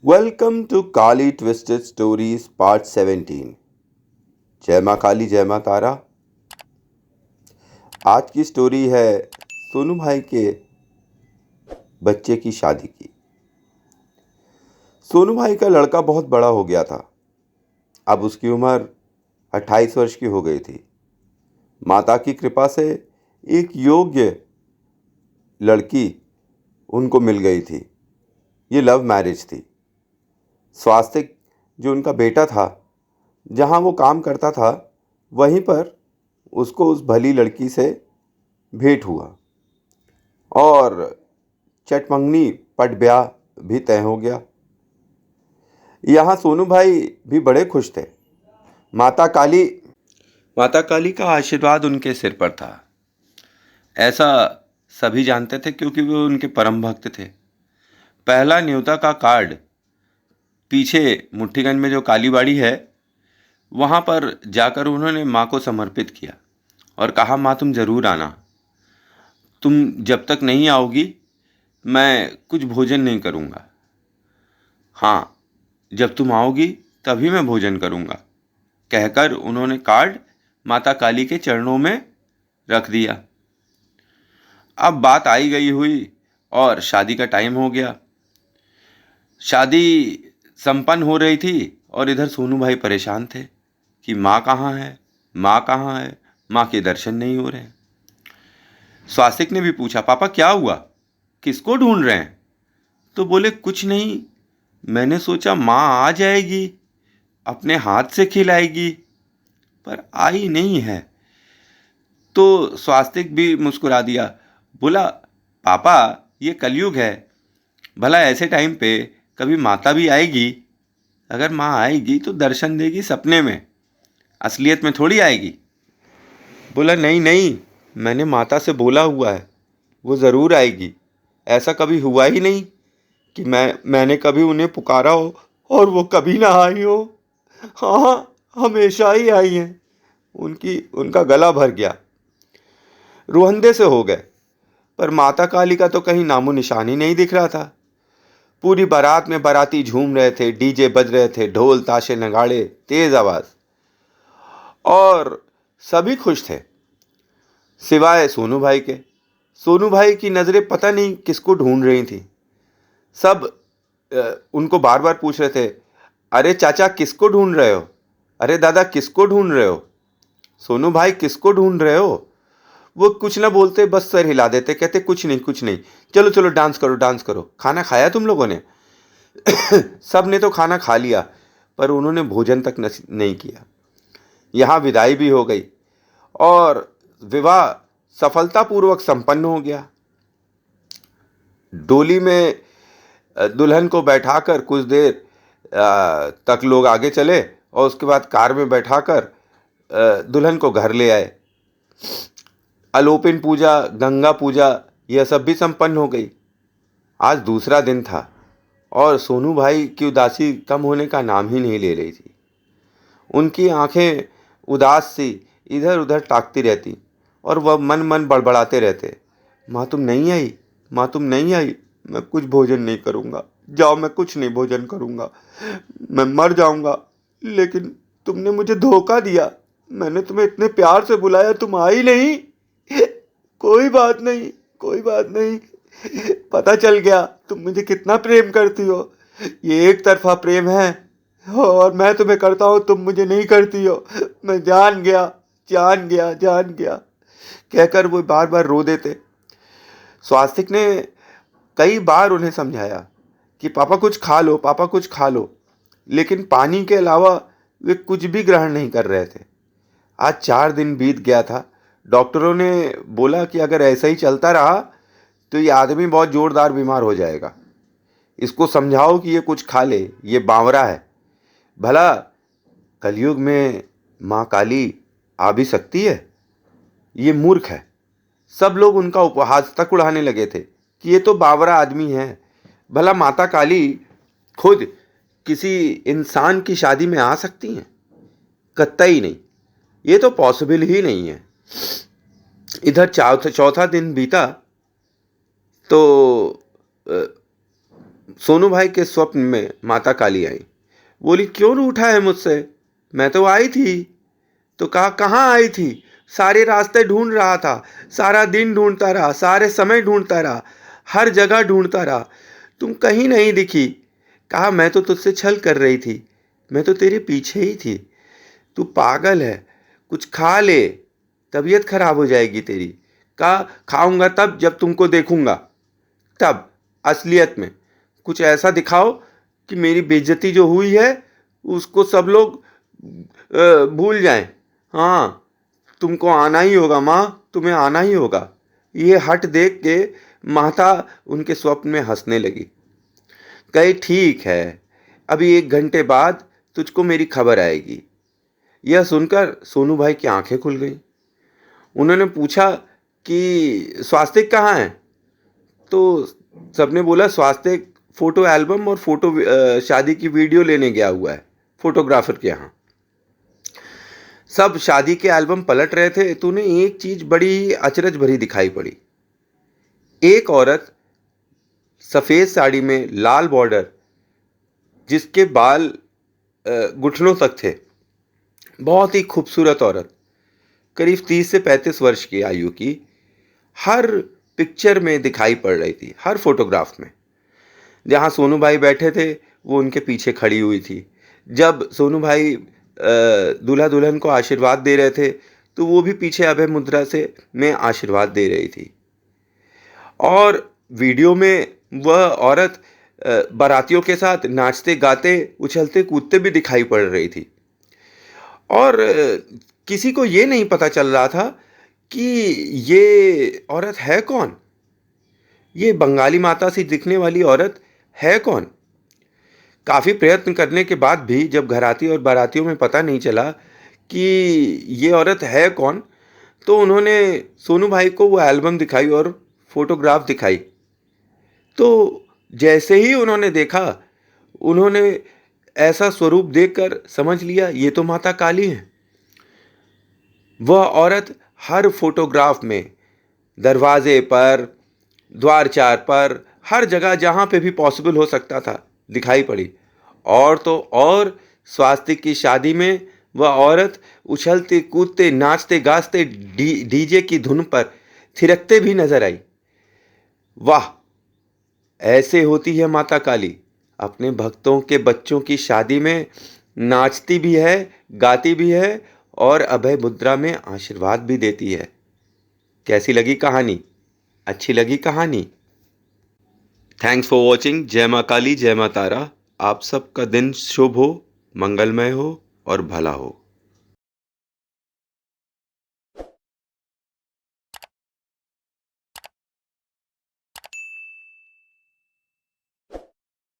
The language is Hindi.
Welcome to Kali twisted stories part 17। जय माँ काली जय माँ तारा। आज की स्टोरी है सोनू भाई के बच्चे की शादी की। सोनू भाई का लड़का बहुत बड़ा हो गया था। अब उसकी उम्र 28 वर्ष की हो गई थी। माता की कृपा से एक योग्य लड़की उनको मिल गई थी। ये लव मैरिज थी। स्वास्तिक जो उनका बेटा था, जहाँ वो काम करता था वहीं पर उसको उस भली लड़की से भेंट हुआ और चटमंगनी पट ब्याह भी तय हो गया। यहाँ सोनू भाई भी बड़े खुश थे। माता काली का आशीर्वाद उनके सिर पर था। ऐसा सभी जानते थे क्योंकि वे उनके परम भक्त थे। पहला न्योता का कार्ड पीछे मुट्ठीगंज में जो कालीबाड़ी है वहाँ पर जाकर उन्होंने माँ को समर्पित किया और कहा, माँ तुम ज़रूर आना। तुम जब तक नहीं आओगी मैं कुछ भोजन नहीं करूँगा। हाँ, जब तुम आओगी तभी मैं भोजन करूँगा, कहकर उन्होंने कार्ड माता काली के चरणों में रख दिया। अब बात आई गई हुई और शादी का टाइम हो गया। शादी संपन्न हो रही थी और इधर सोनू भाई परेशान थे कि माँ कहाँ है, माँ कहाँ है, माँ के दर्शन नहीं हो रहे हैं। स्वास्तिक ने भी पूछा, पापा क्या हुआ, किसको ढूंढ रहे हैं? तो बोले, कुछ नहीं, मैंने सोचा माँ आ जाएगी, अपने हाथ से खिलाएगी, पर आई नहीं है। तो स्वास्तिक भी मुस्कुरा दिया, बोला, पापा ये कलयुग है, भला ऐसे टाइम पे कभी माता भी आएगी। अगर माँ आएगी तो दर्शन देगी सपने में, असलियत में थोड़ी आएगी। बोला, नहीं नहीं, मैंने माता से बोला हुआ है, वो ज़रूर आएगी। ऐसा कभी हुआ ही नहीं कि मैंने कभी उन्हें पुकारा हो और वो कभी ना आई हो। हाँ, हमेशा ही आई हैं। उनका गला भर गया, रुहंदे से हो गए। पर माता काली का तो कहीं नामो निशान ही नहीं दिख रहा था। पूरी बारात में बाराती झूम रहे थे, डीजे बज रहे थे, ढोल ताशे नगाड़े तेज आवाज, और सभी खुश थे सिवाय सोनू भाई के। सोनू भाई की नज़रें पता नहीं किसको ढूंढ रही थी। सब उनको बार बार पूछ रहे थे, अरे चाचा किसको ढूंढ रहे हो, अरे दादा किसको ढूंढ रहे हो, सोनू भाई किसको ढूंढ रहे हो। वो कुछ ना बोलते, बस सर हिला देते, कहते कुछ नहीं कुछ नहीं, चलो चलो डांस करो डांस करो। खाना खाया तुम लोगों ने? सब ने तो खाना खा लिया, पर उन्होंने भोजन तक नहीं किया। यहाँ विदाई भी हो गई और विवाह सफलतापूर्वक संपन्न हो गया। डोली में दुल्हन को बैठाकर कुछ देर तक लोग आगे चले और उसके बाद कार में बैठाकर दुल्हन को घर ले आए। अलोपिन पूजा, गंगा पूजा, यह सब भी संपन्न हो गई। आज दूसरा दिन था और सोनू भाई की उदासी कम होने का नाम ही नहीं ले रही थी। उनकी आंखें उदास सी इधर उधर ताकती रहती और वह मन मन बड़बड़ाते रहते, माँ तुम नहीं आई, माँ तुम नहीं आई, मैं कुछ भोजन नहीं करूँगा, जाओ मैं कुछ नहीं भोजन करूँगा, मैं मर जाऊँगा। लेकिन तुमने मुझे धोखा दिया, मैंने तुम्हें इतने प्यार से बुलाया, तुम आई नहीं। कोई बात नहीं, कोई बात नहीं, पता चल गया तुम मुझे कितना प्रेम करती हो। ये एक तरफा प्रेम है और मैं तुम्हें करता हूँ, तुम मुझे नहीं करती हो। मैं जान गया जान गया जान गया, कहकर वो बार बार रो देते। स्वास्तिक ने कई बार उन्हें समझाया कि पापा कुछ खा लो, पापा कुछ खा लो, लेकिन पानी के अलावा वे कुछ भी ग्रहण नहीं कर रहे थे। आज 4 दिन बीत गया था। डॉक्टरों ने बोला कि अगर ऐसा ही चलता रहा तो ये आदमी बहुत ज़ोरदार बीमार हो जाएगा। इसको समझाओ कि ये कुछ खा ले, ये बावरा है। भला कलयुग में माँ काली आ भी सकती है? ये मूर्ख है। सब लोग उनका उपहास तक उड़ाने लगे थे कि ये तो बावरा आदमी है। भला माता काली खुद किसी इंसान की शादी में आ सकती हैं? कतई नहीं, ये तो पॉसिबल ही नहीं है। इधर चौथा दिन बीता तो सोनू भाई के स्वप्न में माता काली आई। बोली, क्यों रूठा है मुझसे? मैं तो आई थी। तो कहा, कहाँ आई थी? सारे रास्ते ढूंढ रहा था, सारा दिन ढूंढता रहा, सारे समय ढूंढता रहा, हर जगह ढूंढता रहा, तुम कहीं नहीं दिखी। कहा, मैं तो तुझसे छल कर रही थी, मैं तो तेरे पीछे ही थी। तू पागल है, कुछ खा ले, तबीयत खराब हो जाएगी तेरी। कहा, खाऊंगा तब जब तुमको देखूंगा, तब असलियत में कुछ ऐसा दिखाओ कि मेरी बेइज्जती जो हुई है उसको सब लोग भूल जाएं। हाँ, तुमको आना ही होगा माँ, तुम्हें आना ही होगा। ये हट देख के माता उनके स्वप्न में हंसने लगी। कहे, ठीक है, अभी 1 घंटे बाद तुझको मेरी खबर आएगी। यह सुनकर सोनू भाई की आंखें खुल गईं। उन्होंने पूछा कि स्वास्तिक कहाँ है? तो सबने बोला, स्वास्तिक फोटो एल्बम और शादी की वीडियो लेने गया हुआ है फोटोग्राफर के यहाँ। सब शादी के एल्बम पलट रहे थे तो उन्हें एक चीज बड़ी अचरज भरी दिखाई पड़ी। एक औरत सफेद साड़ी में लाल बॉर्डर, जिसके बाल घुटनों तक थे, बहुत ही खूबसूरत औरत, करीब 30 से 35 वर्ष की आयु की, हर पिक्चर में दिखाई पड़ रही थी, हर फोटोग्राफ में। जहाँ सोनू भाई बैठे थे वो उनके पीछे खड़ी हुई थी। जब सोनू भाई दूल्हा दुल्हन को आशीर्वाद दे रहे थे तो वो भी पीछे अभय मुद्रा से में आशीर्वाद दे रही थी। और वीडियो में वह औरत बारातियों के साथ नाचते गाते उछलते कूदते भी दिखाई पड़ रही थी। और किसी को ये नहीं पता चल रहा था कि ये औरत है कौन, ये बंगाली माता सी दिखने वाली औरत है कौन। काफ़ी प्रयत्न करने के बाद भी जब घराती और बारातियों में पता नहीं चला कि ये औरत है कौन, तो उन्होंने सोनू भाई को वो एल्बम दिखाई और फोटोग्राफ दिखाई। तो जैसे ही उन्होंने देखा, उन्होंने ऐसा स्वरूप देखकर समझ लिया ये तो माता काली है। वह औरत हर फोटोग्राफ में, दरवाजे पर, द्वारचार पर, हर जगह जहाँ पे भी पॉसिबल हो सकता था दिखाई पड़ी। और तो और स्वास्तिक की शादी में वह औरत उछलते कूदते नाचते गाजते डीजे की धुन पर थिरकते भी नजर आई। वाह, ऐसे होती है माता काली, अपने भक्तों के बच्चों की शादी में नाचती भी है, गाती भी है और अभय मुद्रा में आशीर्वाद भी देती है। कैसी लगी कहानी? अच्छी लगी कहानी? Thanks for watching. जय माँ काली, जय माँ तारा। आप सबका दिन शुभ हो, मंगलमय हो और भला हो।